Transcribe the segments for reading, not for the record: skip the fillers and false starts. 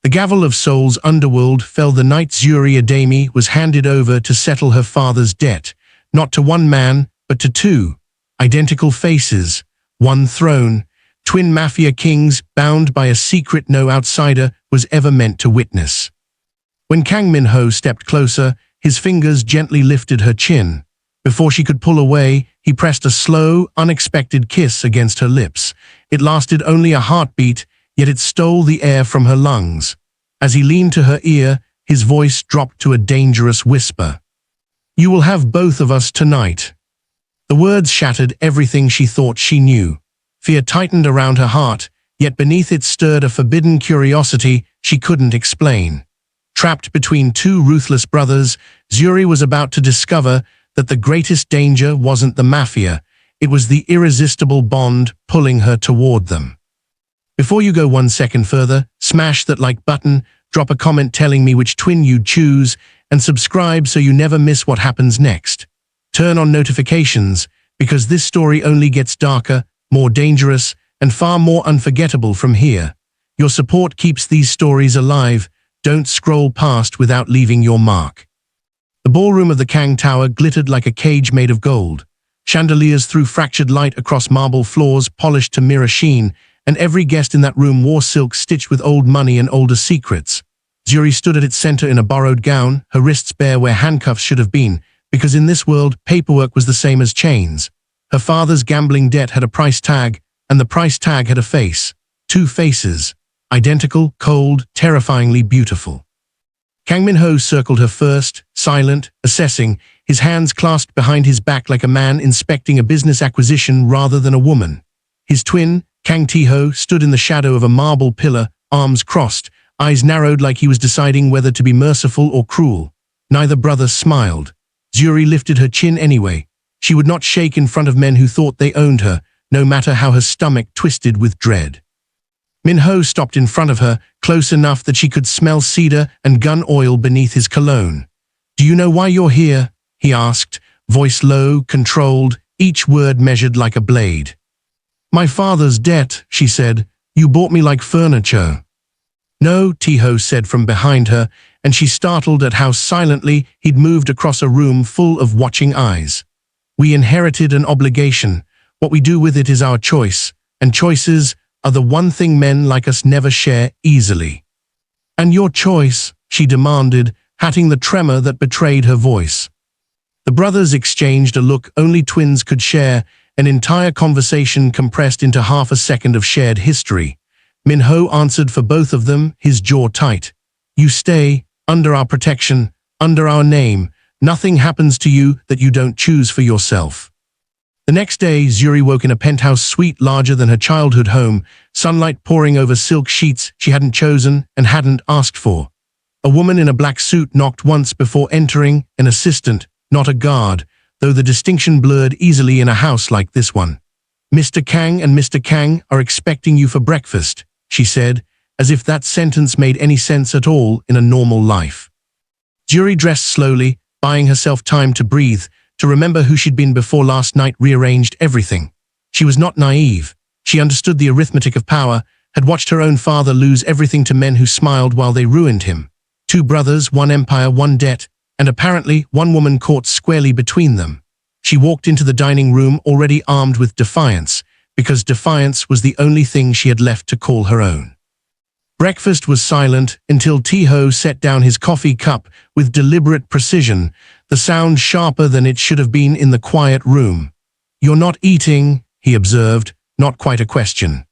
The gavel of Seoul's underworld fell the night Zuri Adami was handed over to settle her father's debt, not to one man, but to two. Identical faces, one throne, twin mafia kings bound by a secret no outsider was ever meant to witness. When Kang Min-ho stepped closer, his fingers gently lifted her chin. Before she could pull away, he pressed a slow, unexpected kiss against her lips. It lasted only a heartbeat, yet it stole the air from her lungs. As he leaned to her ear, his voice dropped to a dangerous whisper. "You will have both of us tonight." The words shattered everything she thought she knew. Fear tightened around her heart, yet beneath it stirred a forbidden curiosity she couldn't explain. Trapped between two ruthless brothers, Zuri was about to discover that the greatest danger wasn't the mafia, it was the irresistible bond pulling her toward them. Before you go 1 second further, smash that like button, drop a comment telling me which twin you'd choose, and subscribe so you never miss what happens next. Turn on notifications, because this story only gets darker, more dangerous, and far more unforgettable from here. Your support keeps these stories alive. Don't scroll past without leaving your mark. The ballroom of the Kang Tower glittered like a cage made of gold. Chandeliers threw fractured light across marble floors polished to mirror sheen, and every guest in that room wore silk stitched with old money and older secrets. Zuri stood at its center in a borrowed gown, her wrists bare where handcuffs should have been, because in this world, paperwork was the same as chains. Her father's gambling debt had a price tag, and the price tag had a face. Two faces. Identical, cold, terrifyingly beautiful. Kang Min-ho circled her first, silent, assessing, his hands clasped behind his back like a man inspecting a business acquisition rather than a woman. His twin, Kang Tae-ho, stood in the shadow of a marble pillar, arms crossed, eyes narrowed like he was deciding whether to be merciful or cruel. Neither brother smiled. Zuri lifted her chin anyway. She would not shake in front of men who thought they owned her, no matter how her stomach twisted with dread. Min-ho stopped in front of her, close enough that she could smell cedar and gun oil beneath his cologne. "Do you know why you're here?" he asked, voice low, controlled, each word measured like a blade. "My father's debt," she said. "You bought me like furniture." "No," Tae-ho said from behind her, and she startled at how silently he'd moved across a room full of watching eyes. "We inherited an obligation. What we do with it is our choice, and choices are the one thing men like us never share easily." "And your choice?" she demanded, hatting the tremor that betrayed her voice. The brothers exchanged a look only twins could share, an entire conversation compressed into half a second of shared history. Min-ho answered for both of them, his jaw tight. "You stay, under our protection, under our name. Nothing happens to you that you don't choose for yourself." The next day, Zuri woke in a penthouse suite larger than her childhood home, sunlight pouring over silk sheets she hadn't chosen and hadn't asked for. A woman in a black suit knocked once before entering, an assistant, not a guard, though the distinction blurred easily in a house like this one. "Mr. Kang and Mr. Kang are expecting you for breakfast," she said, as if that sentence made any sense at all in a normal life. Zuri dressed slowly, buying herself time to breathe, to remember who she'd been before last night rearranged everything. She was not naive. She understood the arithmetic of power, had watched her own father lose everything to men who smiled while they ruined him. Two brothers, one empire, one debt, and apparently one woman caught squarely between them. She walked into the dining room already armed with defiance, because defiance was the only thing she had left to call her own. Breakfast was silent until Tae-ho set down his coffee cup with deliberate precision, the sound sharper than it should have been in the quiet room. "You're not eating," he observed, not quite a question.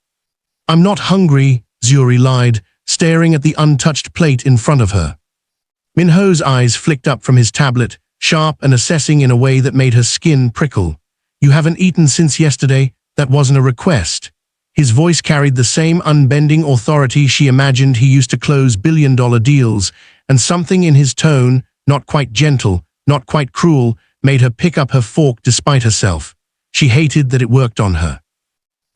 "I'm not hungry," Zuri lied, staring at the untouched plate in front of her. Min-ho's eyes flicked up from his tablet, sharp and assessing in a way that made her skin prickle. "You haven't eaten since yesterday? That wasn't a request." His voice carried the same unbending authority she imagined he used to close billion-dollar deals, and something in his tone, not quite gentle, not quite cruel, made her pick up her fork despite herself. She hated that it worked on her.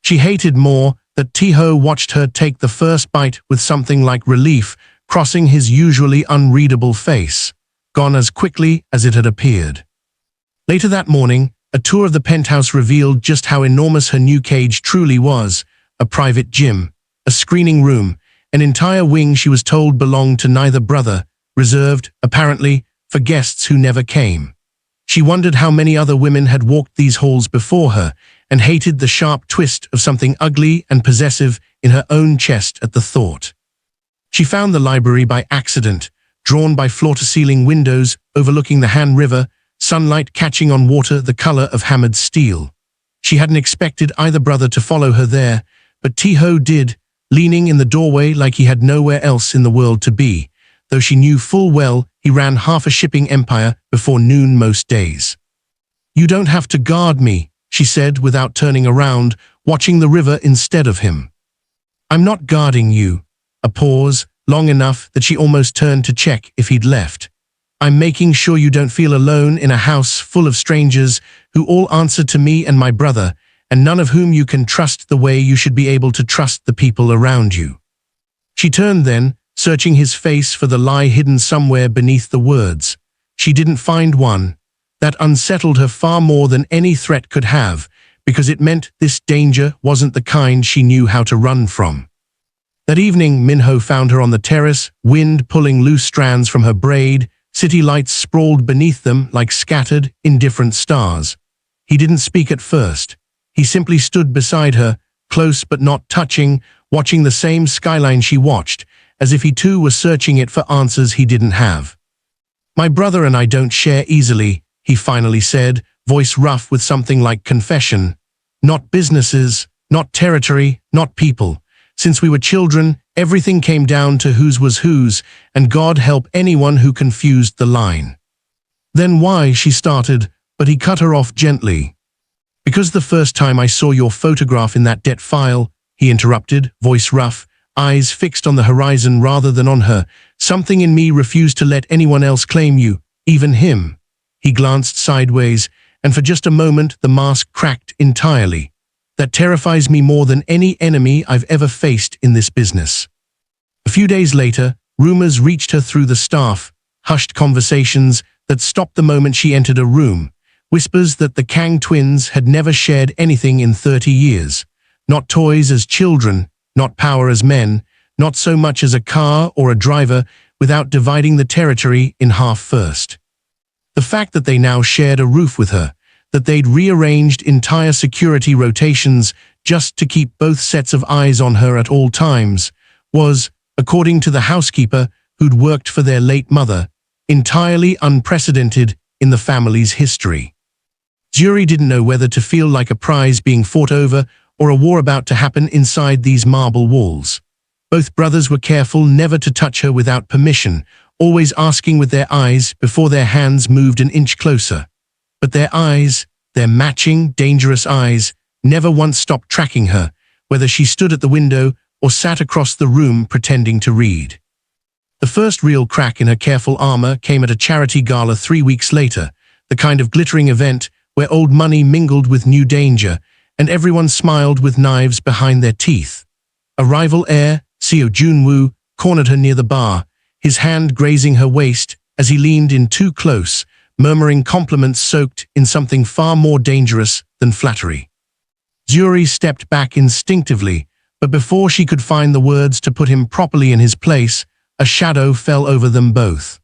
She hated more that Tae-ho watched her take the first bite with something like relief, crossing his usually unreadable face, gone as quickly as it had appeared. Later that morning, a tour of the penthouse revealed just how enormous her new cage truly was. A private gym, a screening room, An entire wing she was told belonged to neither brother, reserved, apparently, for guests who never came. She wondered how many other women had walked these halls before her, and hated the sharp twist of something ugly and possessive in her own chest at the thought. She found the library by accident, drawn by floor-to-ceiling windows overlooking the Han River, sunlight catching on water the color of hammered steel. She hadn't expected either brother to follow her there, but Tae-ho did, leaning in the doorway like he had nowhere else in the world to be, though she knew full well he ran half a shipping empire before noon most days. "You don't have to guard me," she said without turning around, watching the river instead of him. "I'm not guarding you." A pause, long enough that she almost turned to check if he'd left. "I'm making sure you don't feel alone in a house full of strangers who all answer to me and my brother, and none of whom you can trust the way you should be able to trust the people around you." She turned then, searching his face for the lie hidden somewhere beneath the words. She didn't find one. That unsettled her far more than any threat could have, because it meant this danger wasn't the kind she knew how to run from. That evening, Min-ho found her on the terrace, wind pulling loose strands from her braid, city lights sprawled beneath them like scattered, indifferent stars. He didn't speak at first. He simply stood beside her, close but not touching, watching the same skyline she watched, as if he too was searching it for answers he didn't have. "My brother and I don't share easily," he finally said, voice rough with something like confession. "Not businesses, not territory, not people. Since we were children, everything came down to whose was whose, and God help anyone who confused the line." "Then why?" she started, but he cut her off gently. "Because the first time I saw your photograph in that debt file," he interrupted, voice rough, eyes fixed on the horizon rather than on her, "something in me refused to let anyone else claim you, even him." He glanced sideways, and for just a moment the mask cracked entirely. "That terrifies me more than any enemy I've ever faced in this business." A few days later, rumors reached her through the staff, hushed conversations that stopped the moment she entered a room, whispers that the Kang twins had never shared anything in 30 years. Not toys as children, not power as men, not so much as a car or a driver, without dividing the territory in half first. The fact that they now shared a roof with her, that they'd rearranged entire security rotations just to keep both sets of eyes on her at all times, was, according to the housekeeper who'd worked for their late mother, entirely unprecedented in the family's history. Yuri didn't know whether to feel like a prize being fought over or a war about to happen inside these marble walls. Both brothers were careful never to touch her without permission, always asking with their eyes before their hands moved an inch closer. But their eyes, their matching, dangerous eyes, never once stopped tracking her, whether she stood at the window or sat across the room pretending to read. The first real crack in her careful armor came at a charity gala 3 weeks later, the kind of glittering event where old money mingled with new danger, and everyone smiled with knives behind their teeth. A rival heir, Seo Junwoo, cornered her near the bar, his hand grazing her waist as he leaned in too close, murmuring compliments soaked in something far more dangerous than flattery. Yuri stepped back instinctively, but before she could find the words to put him properly in his place, a shadow fell over them both.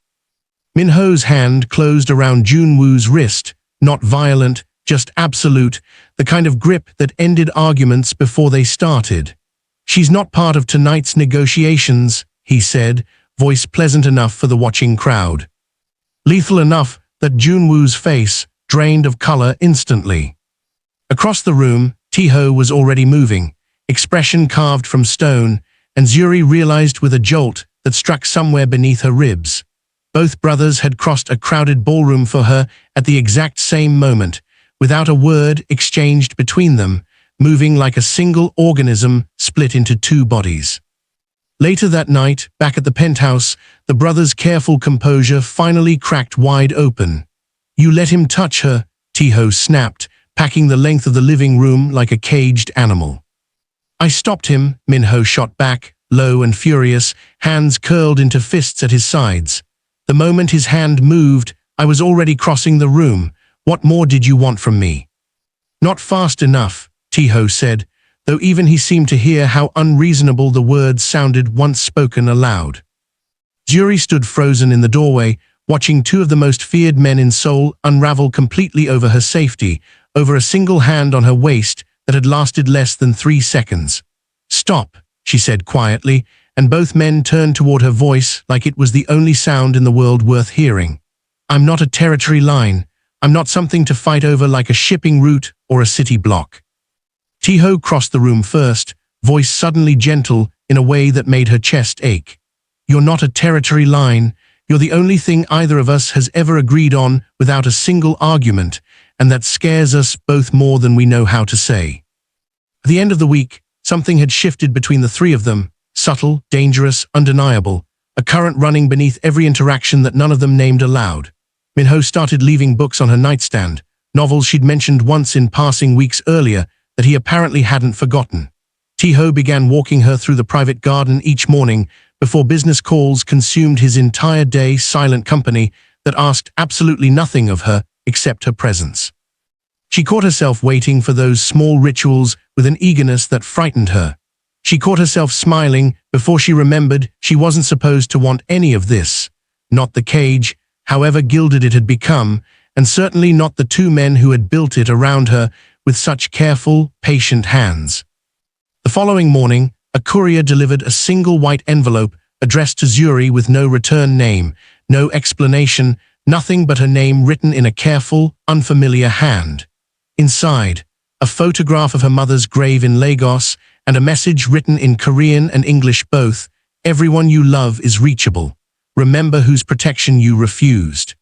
Min-ho's hand closed around Junwoo's wrist, not violent, just absolute, the kind of grip that ended arguments before they started. "She's not part of tonight's negotiations," he said, voice pleasant enough for the watching crowd. Lethal enough that Junwoo's face drained of color instantly. Across the room, Tae-ho was already moving, expression carved from stone, and Yuri realized with a jolt that struck somewhere beneath her ribs. Both brothers had crossed a crowded ballroom for her at the exact same moment, without a word exchanged between them, moving like a single organism split into two bodies. Later that night, back at the penthouse, the brothers' careful composure finally cracked wide open. "You let him touch her," Tae-ho snapped, packing the length of the living room like a caged animal. "I stopped him," Min-ho shot back, low and furious, hands curled into fists at his sides. "The moment his hand moved, I was already crossing the room. What more did you want from me?" "Not fast enough," Tae-ho said, though even he seemed to hear how unreasonable the words sounded once spoken aloud. Yuri stood frozen in the doorway, watching two of the most feared men in Seoul unravel completely over her safety, over a single hand on her waist that had lasted less than 3 seconds. "Stop," she said quietly, and both men turned toward her voice like it was the only sound in the world worth hearing. "I'm not a territory line. I'm not something to fight over like a shipping route or a city block." Taeho crossed the room first, voice suddenly gentle in a way that made her chest ache. "You're not a territory line. You're the only thing either of us has ever agreed on without a single argument, and that scares us both more than we know how to say." At the end of the week, something had shifted between the three of them, subtle, dangerous, undeniable, a current running beneath every interaction that none of them named aloud. Minho started leaving books on her nightstand, novels she'd mentioned once in passing weeks earlier that he apparently hadn't forgotten. Taeho began walking her through the private garden each morning before business calls consumed his entire day, silent company that asked absolutely nothing of her except her presence. She caught herself waiting for those small rituals with an eagerness that frightened her. She caught herself smiling before she remembered she wasn't supposed to want any of this. Not the cage, however gilded it had become, and certainly not the two men who had built it around her with such careful, patient hands. The following morning, a courier delivered a single white envelope addressed to Yuri with no return name, no explanation, nothing but her name written in a careful, unfamiliar hand. Inside, a photograph of her mother's grave in Lagos and a message written in Korean and English both, "Everyone you love is reachable. Remember whose protection you refused."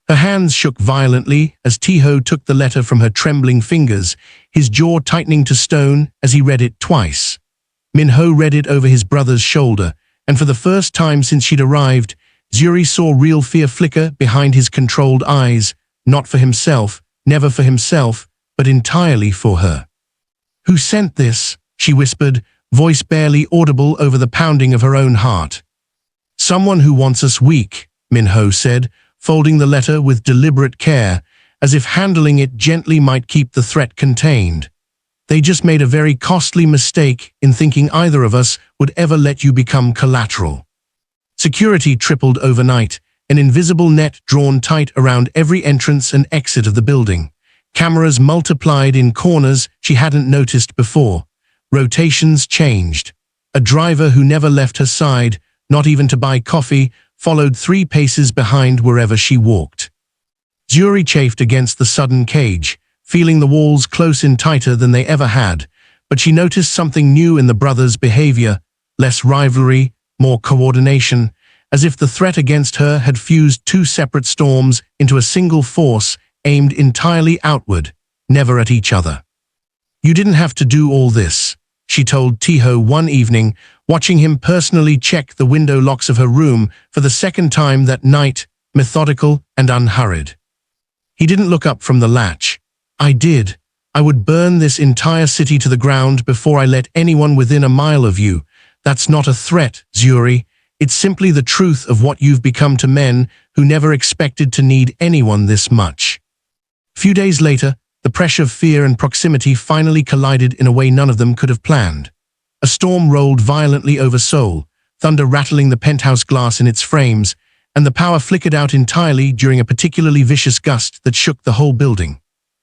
Her hands shook violently as Taeho took the letter from her trembling fingers, his jaw tightening to stone as he read it twice. Minho read it over his brother's shoulder, and for the first time since she'd arrived, Yuri saw real fear flicker behind his controlled eyes, not for himself, never for himself, but entirely for her. "Who sent this?" she whispered, voice barely audible over the pounding of her own heart. "Someone who wants us weak," Minho said, folding the letter with deliberate care, as if handling it gently might keep the threat contained. "They just made a very costly mistake in thinking either of us would ever let you become collateral." Security tripled overnight, an invisible net drawn tight around every entrance and exit of the building. Cameras multiplied in corners she hadn't noticed before. Rotations changed. A driver who never left her side, not even to buy coffee, followed 3 paces behind wherever she walked. Yuri chafed against the sudden cage, feeling the walls close in tighter than they ever had, but she noticed something new in the brothers' behavior, less rivalry, more coordination, as if the threat against her had fused 2 separate storms into a single force aimed entirely outward, never at each other. "You didn't have to do all this," she told Taeho one evening, watching him personally check the window locks of her room for the second time that night, methodical and unhurried. He didn't look up from the latch. "I did. I would burn this entire city to the ground before I let anyone within a mile of you. That's not a threat, Yuri. It's simply the truth of what you've become to men who never expected to need anyone this much." A few days later, the pressure of fear and proximity finally collided in a way none of them could have planned. A storm rolled violently over Seoul, thunder rattling the penthouse glass in its frames, and the power flickered out entirely during a particularly vicious gust that shook the whole building.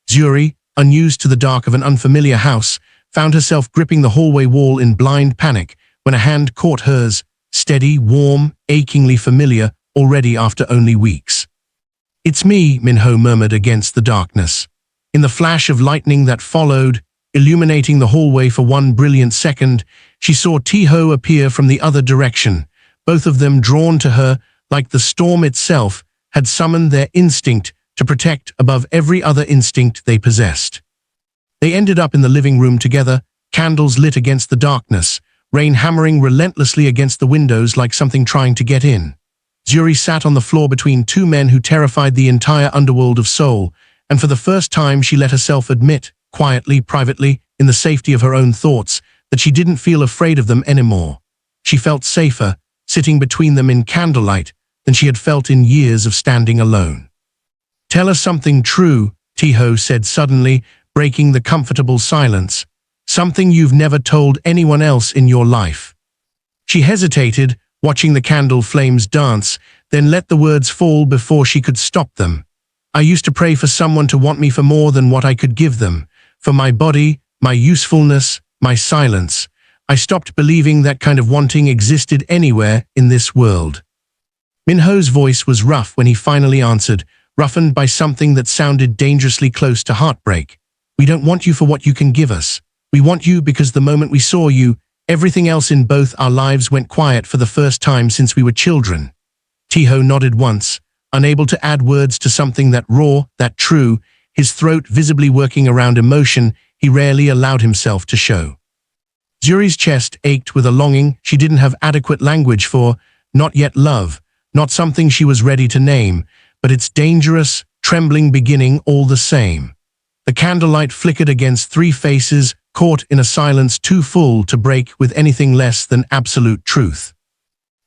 Yuri, unused to the dark of an unfamiliar house, found herself gripping the hallway wall in blind panic when a hand caught hers, steady, warm, achingly familiar, already after only weeks. "It's me," Minho murmured against the darkness. In the flash of lightning that followed, illuminating the hallway for one brilliant second, she saw Taeho appear from the other direction, both of them drawn to her like the storm itself had summoned their instinct to protect above every other instinct they possessed. They ended up in the living room together, candles lit against the darkness, rain hammering relentlessly against the windows like something trying to get in. Yuri sat on the floor between 2 men who terrified the entire underworld of Seoul, and for the first time she let herself admit, quietly, privately, in the safety of her own thoughts, that she didn't feel afraid of them anymore. She felt safer, sitting between them in candlelight, than she had felt in years of standing alone. "Tell us something true," Taeho said suddenly, breaking the comfortable silence. Something you've never told anyone else in your life." She hesitated, watching the candle flames dance, then let the words fall before she could stop them. "I used to pray for someone to want me for more than what I could give them, for my body, my usefulness, my silence. I stopped believing that kind of wanting existed anywhere in this world." Minho's voice was rough when he finally answered, roughened by something that sounded dangerously close to heartbreak. "We don't want you for what you can give us. We want you because the moment we saw you, everything else in both our lives went quiet for the first time since we were children." Tiho nodded once, unable to add words to something that raw, that true, his throat visibly working around emotion he rarely allowed himself to show. Zuri's chest ached with a longing she didn't have adequate language for, not yet love, not something she was ready to name, but its dangerous, trembling beginning all the same. The candlelight flickered against three faces, caught in a silence too full to break with anything less than absolute truth.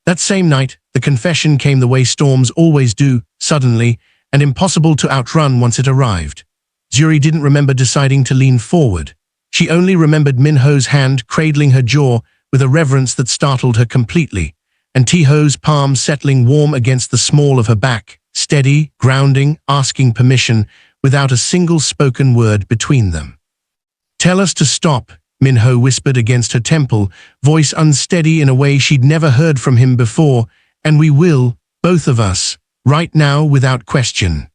That same night, the confession came the way storms always do, suddenly, and impossible to outrun once it arrived. Zuri didn't remember deciding to lean forward. She only remembered Minho's hand cradling her jaw with a reverence that startled her completely, and Tiho's palm settling warm against the small of her back, steady, grounding, asking permission, without a single spoken word between them. "Tell us to stop," Minho whispered against her temple, voice unsteady in a way she'd never heard from him before, "and we will, both of us, right now without question."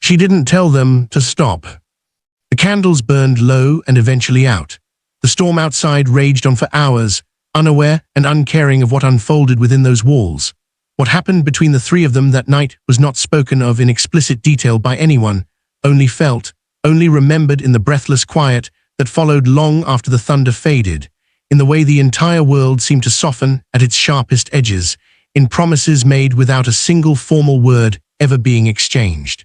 She didn't tell them to stop. The candles burned low and eventually out. The storm outside raged on for hours, unaware and uncaring of what unfolded within those walls. What happened between the three of them that night was not spoken of in explicit detail by anyone, only felt, only remembered in the breathless quiet that followed long after the thunder faded, in the way the entire world seemed to soften at its sharpest edges, in promises made without a single formal word ever being exchanged.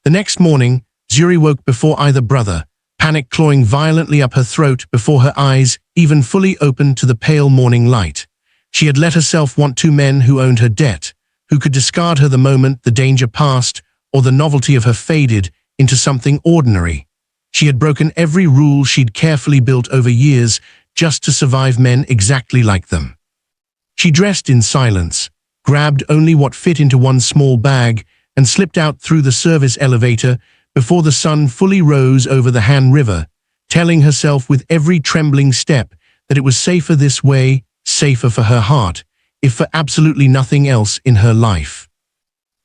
The next morning, Zuri woke before either brother, panic clawing violently up her throat before her eyes even fully opened to the pale morning light. She had let herself want two men who owned her debt, who could discard her the moment the danger passed or the novelty of her faded into something ordinary. She had broken every rule she'd carefully built over years just to survive men exactly like them. She dressed in silence, grabbed only what fit into one small bag, and slipped out through the service elevator before the sun fully rose over the Han River, telling herself with every trembling step that it was safer this way, safer for her heart, if for absolutely nothing else in her life.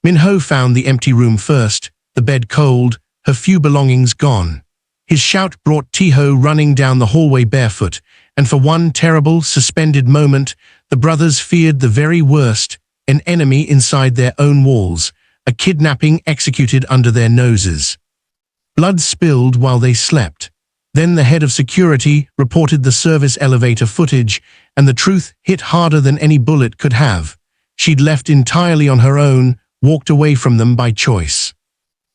Minho found the empty room first, the bed cold, her few belongings gone. His shout brought Tiho running down the hallway barefoot, and for one terrible, suspended moment, the brothers feared the very worst, an enemy inside their own walls, a kidnapping executed under their noses. Blood spilled while they slept. Then the head of security reported the service elevator footage, and the truth hit harder than any bullet could have. She'd left entirely on her own, walked away from them by choice.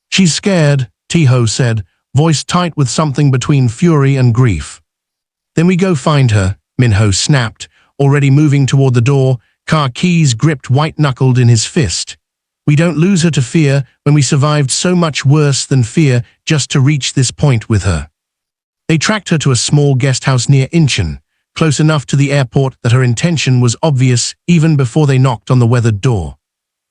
"She's scared," Tiho said, voice tight with something between fury and grief. "Then we go find her," Minho snapped, already moving toward the door, car keys gripped white-knuckled in his fist. "We don't lose her to fear when we survived so much worse than fear just to reach this point with her." They tracked her to a small guest house near Incheon, close enough to the airport that her intention was obvious even before they knocked on the weathered door.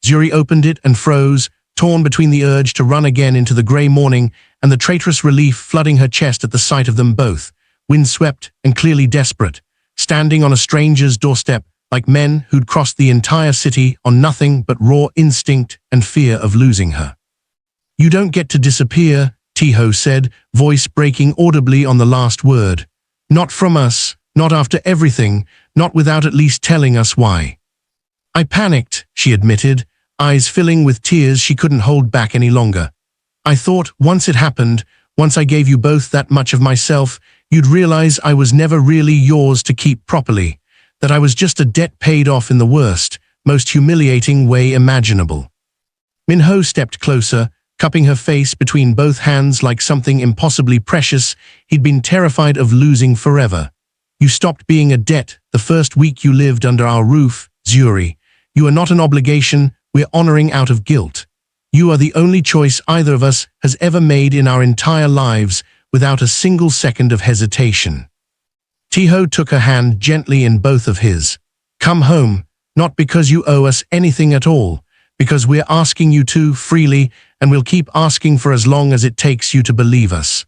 Zuri opened it and froze, torn between the urge to run again into the grey morning and the traitorous relief flooding her chest at the sight of them both, windswept and clearly desperate, standing on a stranger's doorstep like men who'd crossed the entire city on nothing but raw instinct and fear of losing her. "You don't get to disappear," Tiho said, voice breaking audibly on the last word. "Not from us, not after everything, not without at least telling us why." "I panicked," she admitted, eyes filling with tears she couldn't hold back any longer. "I thought, once it happened, once I gave you both that much of myself, you'd realize I was never really yours to keep properly, that I was just a debt paid off in the worst, most humiliating way imaginable." Minho stepped closer, cupping her face between both hands like something impossibly precious he'd been terrified of losing forever. "You stopped being a debt the first week you lived under our roof, Zuri. You are not an obligation we're honoring out of guilt. You are the only choice either of us has ever made in our entire lives, without a single second of hesitation. Taeho took her hand gently in both of his. "Come home, not because you owe us anything at all, because we're asking you to freely, and we'll keep asking for as long as it takes you to believe us."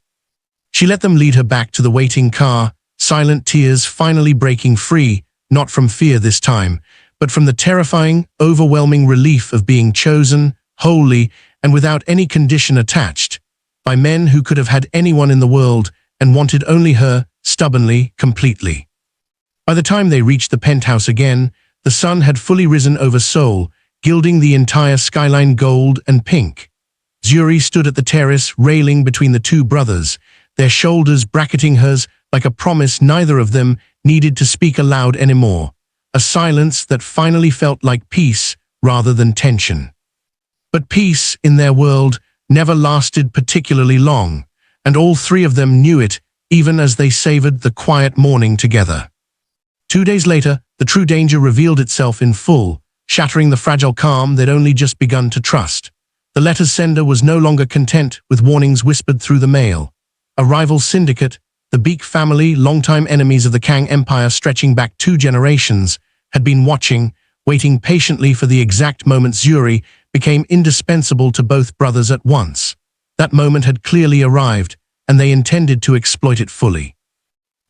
She let them lead her back to the waiting car, silent tears finally breaking free, not from fear this time, but from the terrifying, overwhelming relief of being chosen, wholly, and without any condition attached, by men who could have had anyone in the world and wanted only her, stubbornly, completely. By the time they reached the penthouse again, the sun had fully risen over Seoul, gilding the entire skyline gold and pink. Zuri stood at the terrace railing between the two brothers, their shoulders bracketing hers like a promise neither of them needed to speak aloud anymore, a silence that finally felt like peace rather than tension. But peace, in their world, never lasted particularly long, and all three of them knew it, even as they savored the quiet morning together. 2 days later, the true danger revealed itself in full, shattering the fragile calm they'd only just begun to trust. The letter's sender was no longer content with warnings whispered through the mail. A rival syndicate, the Beek family, longtime enemies of the Kang Empire stretching back 2 generations, had been watching, waiting patiently for the exact moment Zuri became indispensable to both brothers at once. That moment had clearly arrived, and they intended to exploit it fully.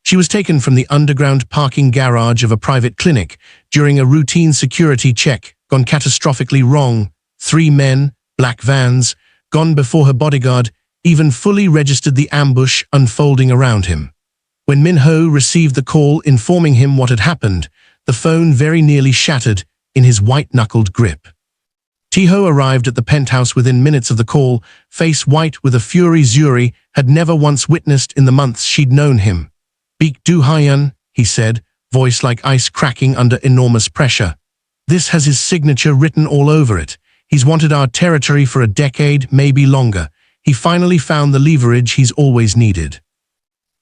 She was taken from the underground parking garage of a private clinic during a routine security check, gone catastrophically wrong. 3 men, black vans, gone before her bodyguard even fully registered the ambush unfolding around him. When Min-ho received the call informing him what had happened, the phone very nearly shattered in his white-knuckled grip. Taeho arrived at the penthouse within minutes of the call, face white with a fury Zuri had never once witnessed in the months she'd known him. "Beek Do-hyun," he said, voice like ice cracking under enormous pressure. "This has his signature written all over it. He's wanted our territory for a decade, maybe longer. He finally found the leverage he's always needed."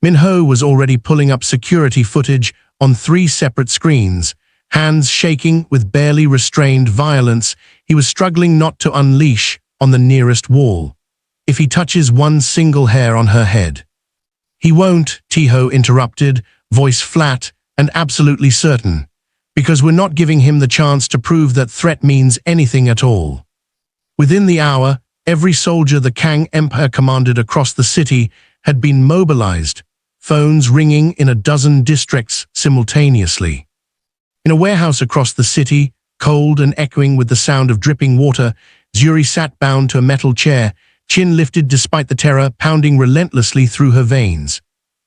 Min-ho was already pulling up security footage on 3 separate screens. Hands shaking with barely restrained violence, he was struggling not to unleash on the nearest wall. "If he touches one single hair on her head." "He won't," Taeho interrupted, voice flat and absolutely certain, "because we're not giving him the chance to prove that threat means anything at all." Within the hour, every soldier the Kang Empire commanded across the city had been mobilized, phones ringing in a dozen districts simultaneously. In a warehouse across the city, cold and echoing with the sound of dripping water, Zuri sat bound to a metal chair, chin lifted despite the terror pounding relentlessly through her veins.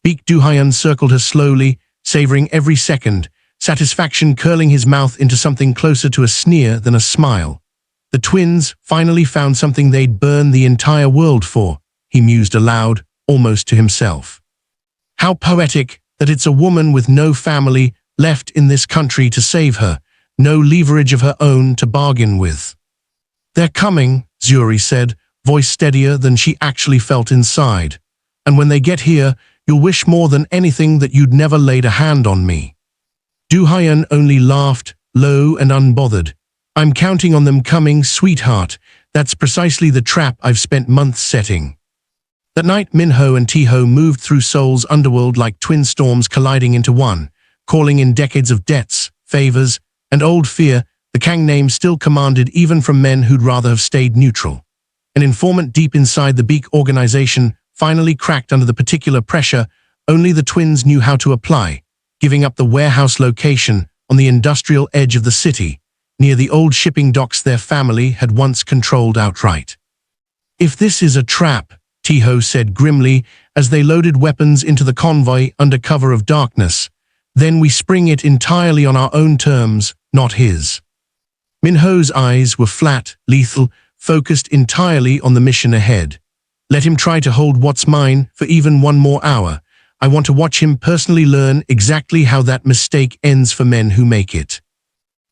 Beek Do-hyun circled her slowly, savoring every second, satisfaction curling his mouth into something closer to a sneer than a smile. The twins finally found something they'd burn the entire world for, he mused aloud, almost to himself. How poetic that it's a woman with no family left in this country to save her, no leverage of her own to bargain with. "They're coming," Zuri said, voice steadier than she actually felt inside. "And when they get here, you'll wish more than anything that you'd never laid a hand on me." Do-hyun only laughed, low and unbothered. "I'm counting on them coming, sweetheart. That's precisely the trap I've spent months setting." That night, Min-ho and Taeho moved through Seoul's underworld like twin storms colliding into one, calling in decades of debts, favors, and old fear. The Kang name still commanded even from men who'd rather have stayed neutral. An informant deep inside the Beek organization finally cracked under the particular pressure only the twins knew how to apply, giving up the warehouse location on the industrial edge of the city, near the old shipping docks their family had once controlled outright. "If this is a trap," Taeho said grimly as they loaded weapons into the convoy under cover of darkness, "then we spring it entirely on our own terms, not his." Min-ho's eyes were flat, lethal, focused entirely on the mission ahead. "Let him try to hold what's mine for even one more hour. I want to watch him personally learn exactly how that mistake ends for men who make it."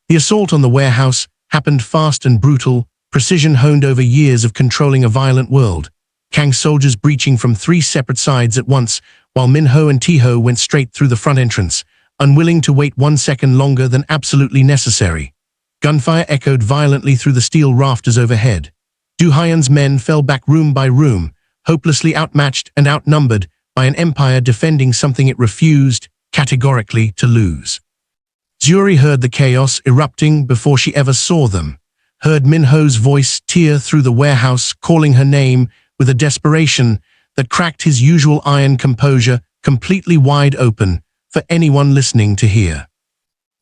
The assault on the warehouse happened fast and brutal, precision honed over years of controlling a violent world. Kang soldiers breaching from 3 separate sides at once, while Min-ho and Taeho went straight through the front entrance, unwilling to wait 1 second longer than absolutely necessary. Gunfire echoed violently through the steel rafters overhead. Do-hyun's men fell back room by room, hopelessly outmatched and outnumbered by an empire defending something it refused, categorically, to lose. Zuri heard the chaos erupting before she ever saw them, heard Minho's voice tear through the warehouse calling her name with a desperation that cracked his usual iron composure completely wide open for anyone listening to hear.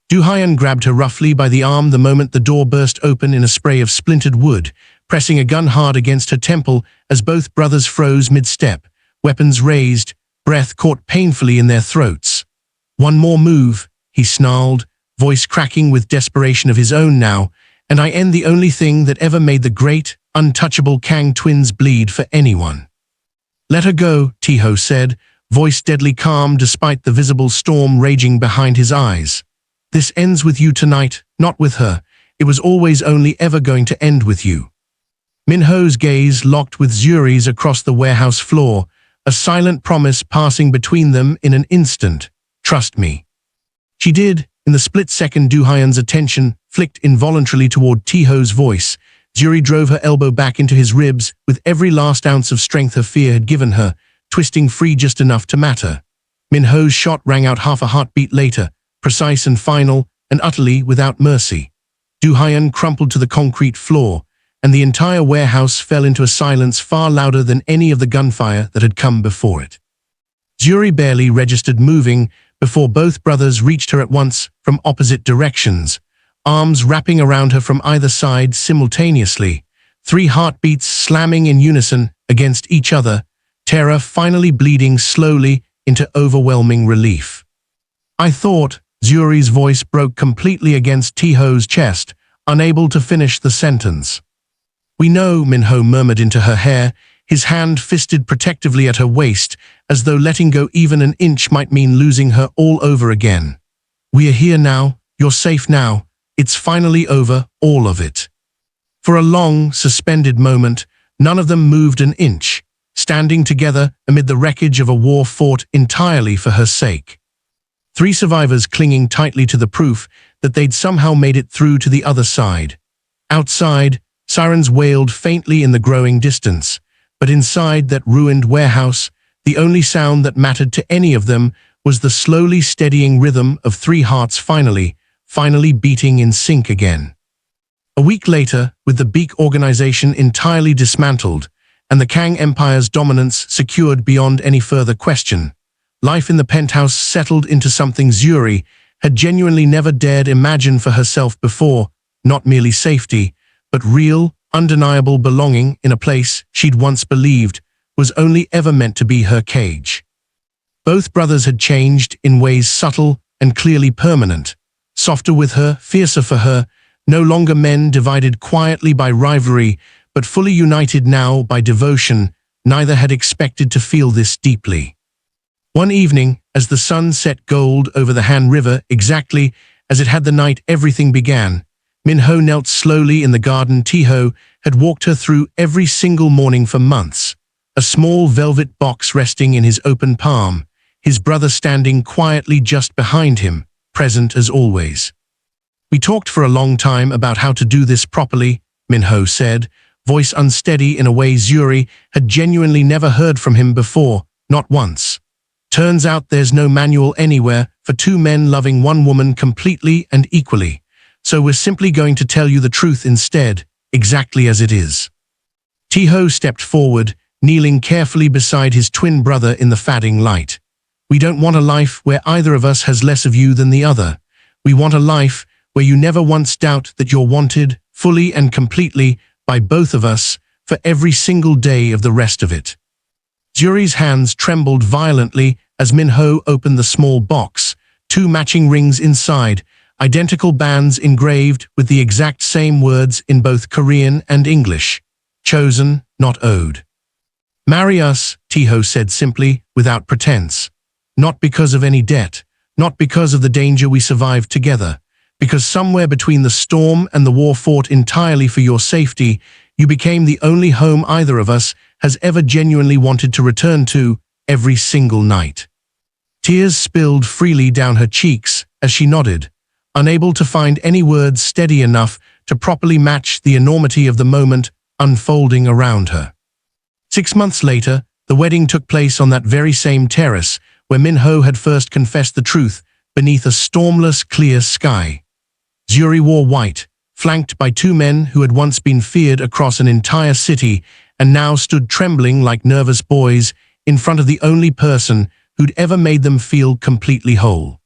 Du-hyun grabbed her roughly by the arm the moment the door burst open in a spray of splintered wood, pressing a gun hard against her temple as both brothers froze mid-step, weapons raised, breath caught painfully in their throats. "One more move," he snarled, voice cracking with desperation of his own now, "and I end the only thing that ever made the great, untouchable Kang twins bleed for anyone." "Let her go," Taeho said, voice deadly calm despite the visible storm raging behind his eyes. "This ends with you tonight, not with her. It was always only ever going to end with you." Minho's gaze locked with Zuri's across the warehouse floor, a silent promise passing between them in an instant. "Trust me." She did. In the split second Du-hyun's attention flicked involuntarily toward Taeho's voice, Zuri drove her elbow back into his ribs with every last ounce of strength her fear had given her, twisting free just enough to matter. Minho's shot rang out half a heartbeat later, precise and final, and utterly without mercy. Du-hyun crumpled to the concrete floor, and the entire warehouse fell into a silence far louder than any of the gunfire that had come before it. Zuri barely registered moving before both brothers reached her at once from opposite directions, arms wrapping around her from either side simultaneously, 3 heartbeats slamming in unison against each other, terror finally bleeding slowly into overwhelming relief. "I thought," Zuri's voice broke completely against Taeho's chest, unable to finish the sentence. "We know," Minho murmured into her hair, his hand fisted protectively at her waist, as though letting go even an inch might mean losing her all over again. "We are here now, you're safe now, it's finally over, all of it." For a long, suspended moment, none of them moved an inch, standing together amid the wreckage of a war fought entirely for her sake. 3 survivors clinging tightly to the proof that they'd somehow made it through to the other side. Outside, sirens wailed faintly in the growing distance, but inside that ruined warehouse, the only sound that mattered to any of them was the slowly steadying rhythm of 3 hearts finally beating in sync again. A week later, with the Beak organization entirely dismantled, and the Kang Empire's dominance secured beyond any further question, life in the penthouse settled into something Zuri had genuinely never dared imagine for herself before, not merely safety, but real, undeniable belonging in a place she'd once believed was only ever meant to be her cage. Both brothers had changed in ways subtle and clearly permanent, softer with her, fiercer for her, no longer men divided quietly by rivalry, but fully united now by devotion. Neither had expected to feel this deeply. One evening, as the sun set gold over the Han River exactly as it had the night everything began, Minho knelt slowly in the garden Taeho had walked her through every single morning for months, a small velvet box resting in his open palm, his brother standing quietly just behind him, present as always. "We talked for a long time about how to do this properly," Minho said, voice unsteady in a way Zuri had genuinely never heard from him before, not once. "Turns out there's no manual anywhere for 2 men loving 1 woman completely and equally. So we're simply going to tell you the truth instead, exactly as it is." Taeho stepped forward, kneeling carefully beside his twin brother in the fading light. "We don't want a life where either of us has less of you than the other. We want a life where you never once doubt that you're wanted, fully and completely, by both of us, for every single day of the rest of it." Zuri's hands trembled violently as Minho opened the small box, 2 matching rings inside, identical bands engraved with the exact same words in both Korean and English. "Chosen, not owed." "Marry us," Taeho said simply, without pretense. "Not because of any debt, not because of the danger we survived together, because somewhere between the storm and the war fought entirely for your safety, you became the only home either of us has ever genuinely wanted to return to every single night." Tears spilled freely down her cheeks as she nodded, unable to find any words steady enough to properly match the enormity of the moment unfolding around her. 6 months later, the wedding took place on that very same terrace where Min-ho had first confessed the truth, beneath a stormless, clear sky. Zuri wore white, flanked by two men who had once been feared across an entire city and now stood trembling like nervous boys in front of the only person who'd ever made them feel completely whole.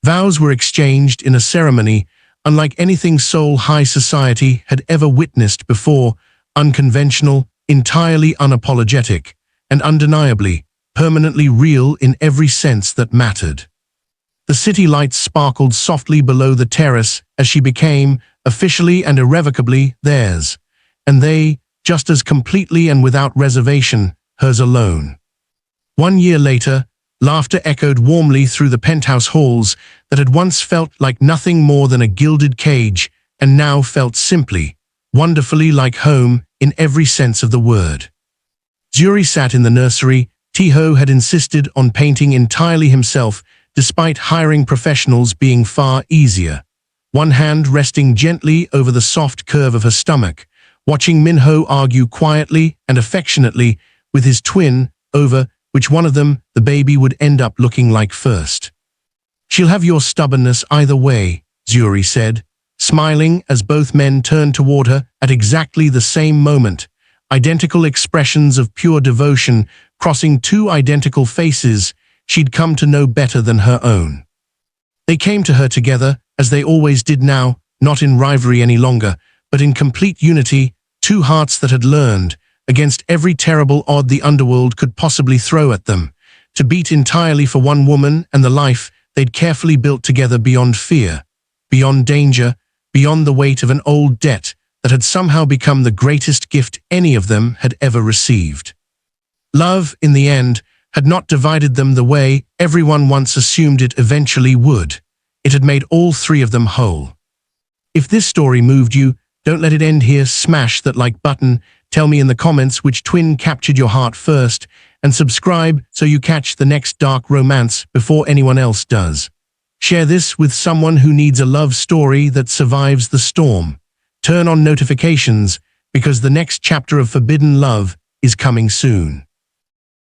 Vows were exchanged in a ceremony unlike anything Seoul high society had ever witnessed before, unconventional, entirely unapologetic, and undeniably, permanently real in every sense that mattered. The city lights sparkled softly below the terrace as she became, officially and irrevocably, theirs, and they, just as completely and without reservation, hers alone. 1 year later, laughter echoed warmly through the penthouse halls that had once felt like nothing more than a gilded cage and now felt simply, wonderfully like home in every sense of the word. Zuri sat in the nursery. Taeho had insisted on painting entirely himself, despite hiring professionals being far easier, one hand resting gently over the soft curve of her stomach, watching Min-ho argue quietly and affectionately with his twin over which one of them the baby would end up looking like first. "She'll have your stubbornness either way," Zuri said, smiling as both men turned toward her at exactly the same moment, identical expressions of pure devotion crossing two identical faces she'd come to know better than her own. They came to her together, as they always did now, not in rivalry any longer, but in complete unity, two hearts that had learned, against every terrible odd the underworld could possibly throw at them, to beat entirely for one woman and the life they'd carefully built together beyond fear, beyond danger, beyond the weight of an old debt that had somehow become the greatest gift any of them had ever received. Love, in the end, had not divided them the way everyone once assumed it eventually would. It had made all three of them whole. If this story moved you, don't let it end here. Smash that like button, tell me in the comments which twin captured your heart first, and subscribe so you catch the next dark romance before anyone else does. Share this with someone who needs a love story that survives the storm. Turn on notifications, because the next chapter of Forbidden Love is coming soon.